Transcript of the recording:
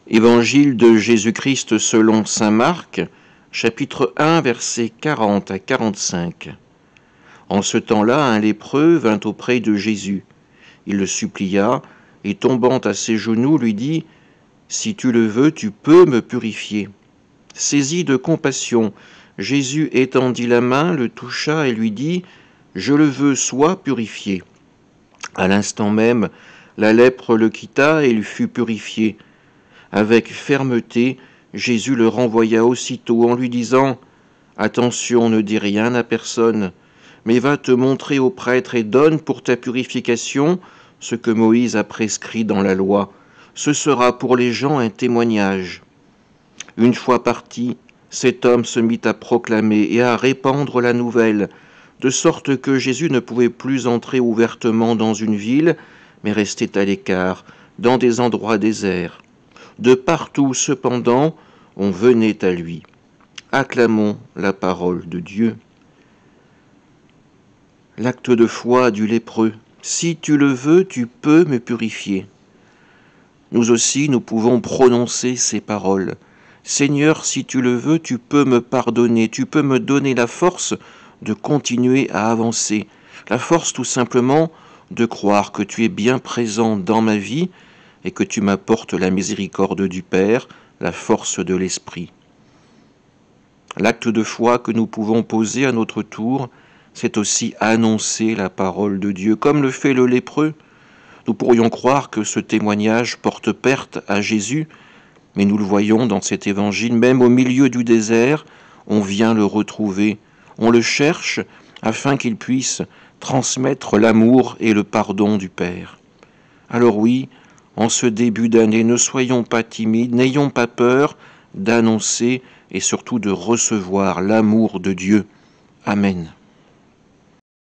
Évangile de Jésus-Christ selon saint Marc, chapitre 1, versets 40 à 45. En ce temps-là, un lépreux vint auprès de Jésus. Il le supplia, et tombant à ses genoux, lui dit « Si tu le veux, tu peux me purifier. » Saisi de compassion, Jésus étendit la main, le toucha et lui dit « Je le veux, sois purifié. » À l'instant même, la lèpre le quitta et il fut purifié. Avec fermeté, Jésus le renvoya aussitôt en lui disant « Attention, ne dis rien à personne, mais va te montrer au prêtre et donne pour ta purification ce que Moïse a prescrit dans la loi. Ce sera pour les gens un témoignage. » Une fois parti, cet homme se mit à proclamer et à répandre la nouvelle, de sorte que Jésus ne pouvait plus entrer ouvertement dans une ville, mais restait à l'écart, dans des endroits déserts. De partout, cependant, on venait à lui. Acclamons la parole de Dieu. L'acte de foi du lépreux. Si tu le veux, tu peux me purifier. Nous aussi, nous pouvons prononcer ces paroles. Seigneur, si tu le veux, tu peux me pardonner, tu peux me donner la force de continuer à avancer, la force tout simplement de croire que tu es bien présent dans ma vie et que tu m'apportes la miséricorde du Père, la force de l'Esprit. L'acte de foi que nous pouvons poser à notre tour, c'est aussi annoncer la parole de Dieu, comme le fait le lépreux. Nous pourrions croire que ce témoignage porte perte à Jésus, mais nous le voyons dans cet évangile, même au milieu du désert, on vient le retrouver, on le cherche afin qu'il puisse transmettre l'amour et le pardon du Père. Alors oui, en ce début d'année, ne soyons pas timides, n'ayons pas peur d'annoncer et surtout de recevoir l'amour de Dieu. Amen.